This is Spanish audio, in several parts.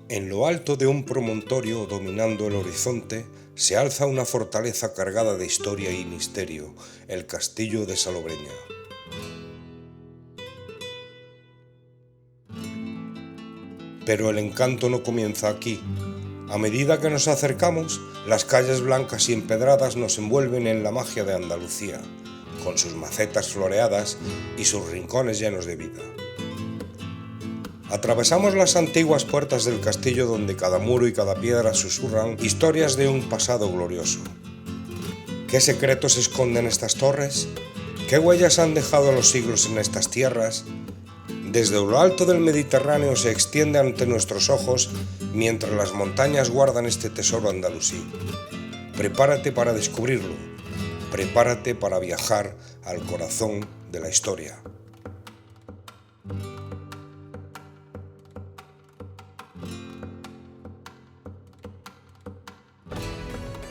En lo alto de un promontorio dominando el horizonte se alza una fortaleza cargada de historia y misterio, el Castillo de Salobreña. Pero el encanto no comienza aquí. A medida que nos acercamos, las calles blancas y empedradas nos envuelven en la magia de Andalucía, con sus macetas floreadas y sus rincones llenos de vida. Atravesamos las antiguas puertas del castillo donde cada muro y cada piedra susurran historias de un pasado glorioso. ¿Qué secretos esconden estas torres? ¿Qué huellas han dejado los siglos en estas tierras? Desde lo alto del Mediterráneo se extiende ante nuestros ojos mientras las montañas guardan este tesoro andalusí. Prepárate para descubrirlo, prepárate para viajar al corazón de la historia.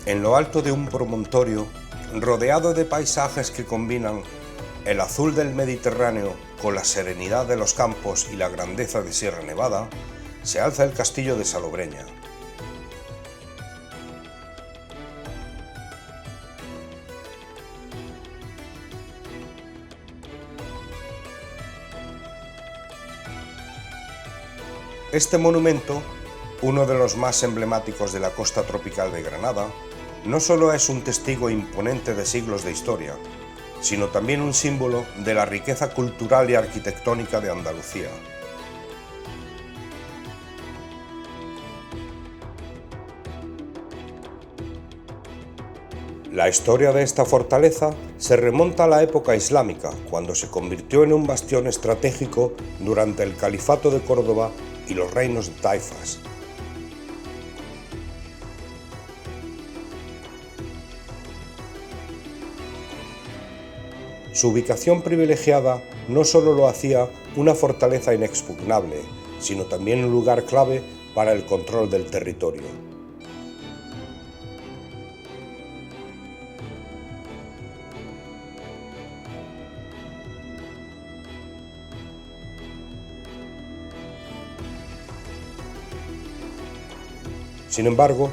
En lo alto de un promontorio, rodeado de paisajes que combinan el azul del Mediterráneo con la serenidad de los campos y la grandeza de Sierra Nevada, se alza el Castillo de Salobreña. Este monumento, uno de los más emblemáticos de la costa tropical de Granada, no solo es un testigo imponente de siglos de historia, sino también un símbolo de la riqueza cultural y arquitectónica de Andalucía. La historia de esta fortaleza se remonta a la época islámica, cuando se convirtió en un bastión estratégico durante el Califato de Córdoba y los reinos de taifas. Su ubicación privilegiada no solo lo hacía una fortaleza inexpugnable, sino también un lugar clave para el control del territorio. Sin embargo,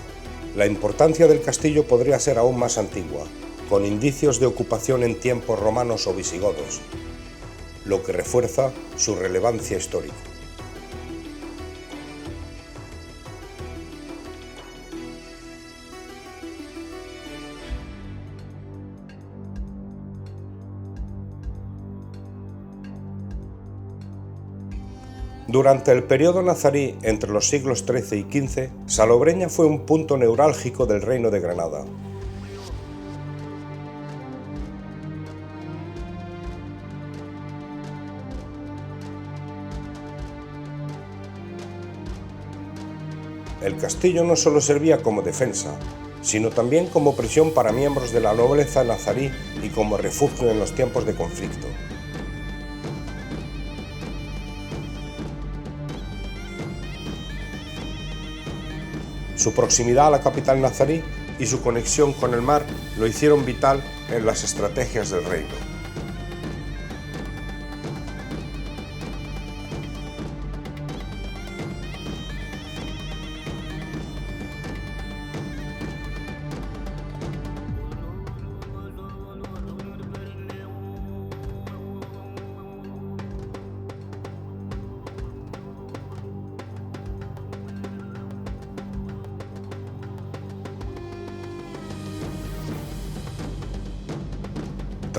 la importancia del castillo podría ser aún más antigua, con indicios de ocupación en tiempos romanos o visigodos, lo que refuerza su relevancia histórica. Durante el periodo nazarí entre los siglos XIII y XV, Salobreña fue un punto neurálgico del Reino de Granada. El castillo no solo servía como defensa, sino también como prisión para miembros de la nobleza nazarí y como refugio en los tiempos de conflicto. Su proximidad a la capital nazarí y su conexión con el mar lo hicieron vital en las estrategias del reino.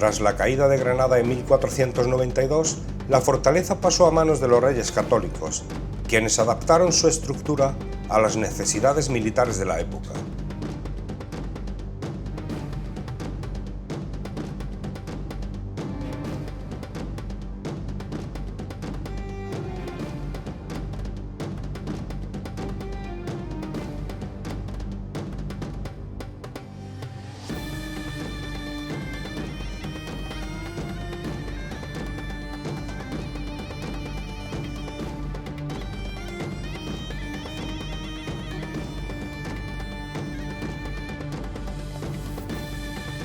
Tras la caída de Granada en 1492, la fortaleza pasó a manos de los reyes católicos, quienes adaptaron su estructura a las necesidades militares de la época.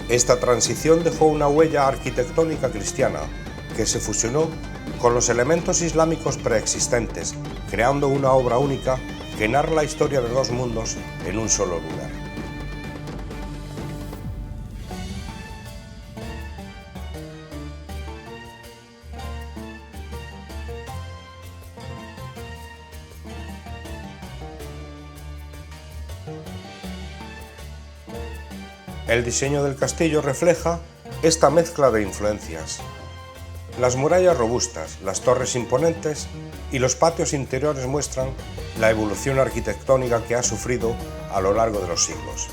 Esta transición dejó una huella arquitectónica cristiana, que se fusionó con los elementos islámicos preexistentes, creando una obra única que narra la historia de dos mundos en un solo lugar. El diseño del castillo refleja esta mezcla de influencias. Las murallas robustas, las torres imponentes y los patios interiores muestran la evolución arquitectónica que ha sufrido a lo largo de los siglos.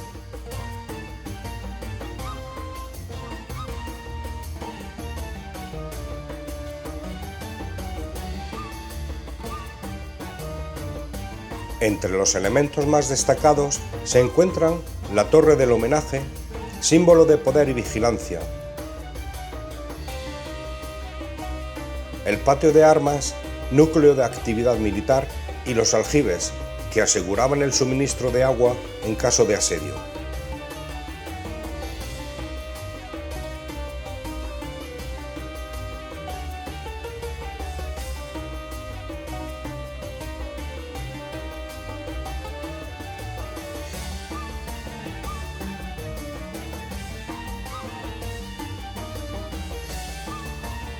Entre los elementos más destacados se encuentran la Torre del Homenaje, símbolo de poder y vigilancia, el patio de armas, núcleo de actividad militar, y los aljibes, que aseguraban el suministro de agua en caso de asedio.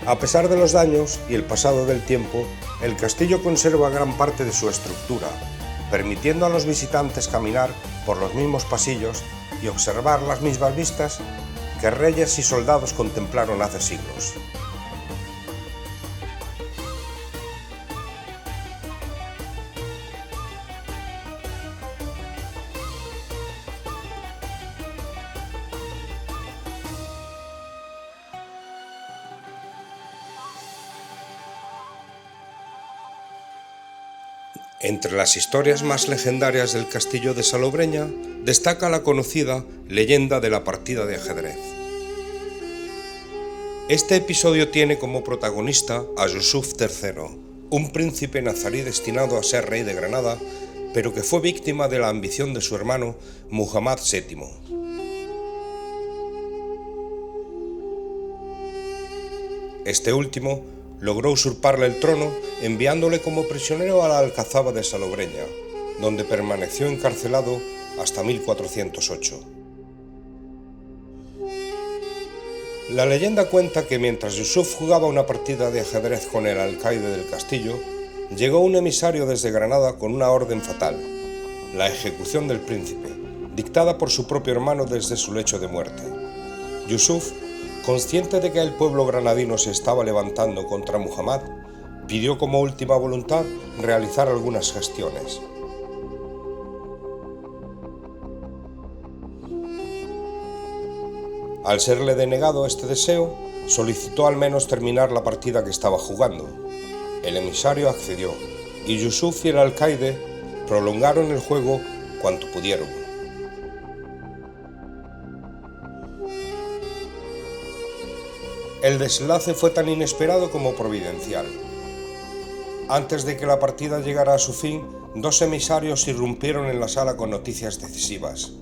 A pesar de los daños y el pasado del tiempo, el castillo conserva gran parte de su estructura, permitiendo a los visitantes caminar por los mismos pasillos y observar las mismas vistas que reyes y soldados contemplaron hace siglos. Entre las historias más legendarias del castillo de Salobreña destaca la conocida leyenda de la partida de ajedrez. Este episodio tiene como protagonista a Yusuf III, un príncipe nazarí destinado a ser rey de Granada, pero que fue víctima de la ambición de su hermano Muhammad VII. Este último logró usurparle el trono enviándole como prisionero a la Alcazaba de Salobreña, donde permaneció encarcelado hasta 1408. La leyenda cuenta que mientras Yusuf jugaba una partida de ajedrez con el alcaide del castillo, llegó un emisario desde Granada con una orden fatal: la ejecución del príncipe, dictada por su propio hermano desde su lecho de muerte. Yusuf, consciente de que el pueblo granadino se estaba levantando contra Muhammad, pidió como última voluntad realizar algunas gestiones. Al serle denegado este deseo, solicitó al menos terminar la partida que estaba jugando. El emisario accedió, y Yusuf y el alcaide prolongaron el juego cuanto pudieron. El desenlace fue tan inesperado como providencial. Antes de que la partida llegara a su fin, dos emisarios irrumpieron en la sala con noticias decisivas.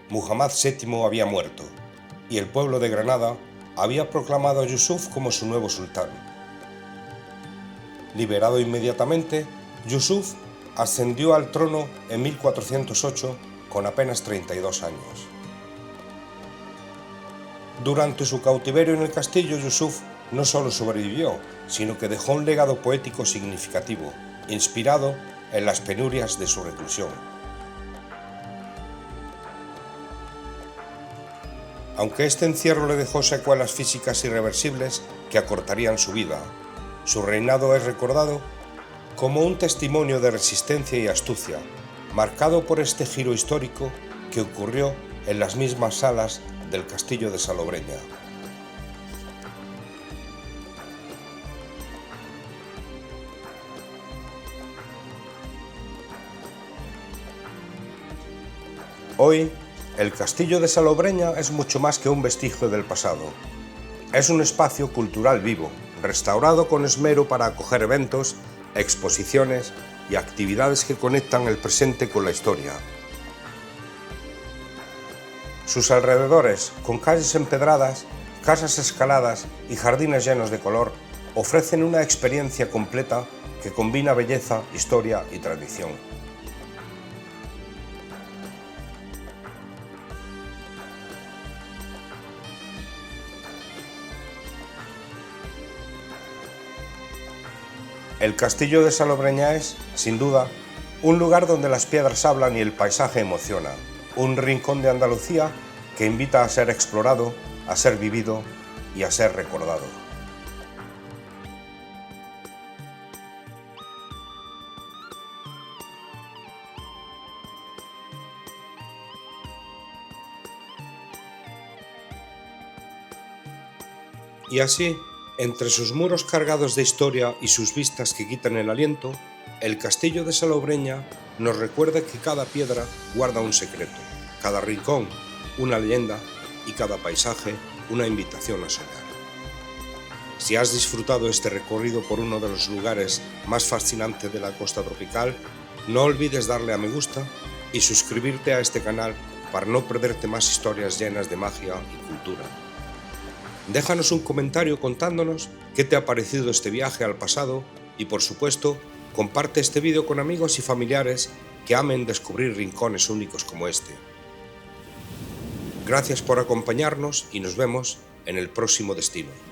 Muhammad VII había muerto, y el pueblo de Granada había proclamado a Yusuf como su nuevo sultán. Liberado inmediatamente, Yusuf ascendió al trono en 1408 con apenas 32 años. Durante su cautiverio en el castillo, Yusuf no solo sobrevivió, sino que dejó un legado poético significativo, inspirado en las penurias de su reclusión. Aunque este encierro le dejó secuelas físicas irreversibles que acortarían su vida, su reinado es recordado como un testimonio de resistencia y astucia, marcado por este giro histórico que ocurrió en las mismas salas del castillo de Salobreña. Hoy, el castillo de Salobreña es mucho más que un vestigio del pasado. Es un espacio cultural vivo, restaurado con esmero para acoger eventos, exposiciones y actividades que conectan el presente con la historia. Sus alrededores, con calles empedradas, casas escaladas y jardines llenos de color, ofrecen una experiencia completa que combina belleza, historia y tradición. El castillo de Salobreña es, sin duda, un lugar donde las piedras hablan y el paisaje emociona, un rincón de Andalucía que invita a ser explorado, a ser vivido y a ser recordado. Y así, entre sus muros cargados de historia y sus vistas que quitan el aliento, el castillo de Salobreña nos recuerda que cada piedra guarda un secreto, cada rincón una leyenda y cada paisaje una invitación a soñar. Si has disfrutado este recorrido por uno de los lugares más fascinantes de la costa tropical, no olvides darle a me gusta y suscribirte a este canal para no perderte más historias llenas de magia y cultura. Déjanos un comentario contándonos qué te ha parecido este viaje al pasado y, por supuesto, comparte este vídeo con amigos y familiares que amen descubrir rincones únicos como este. Gracias por acompañarnos y nos vemos en el próximo destino.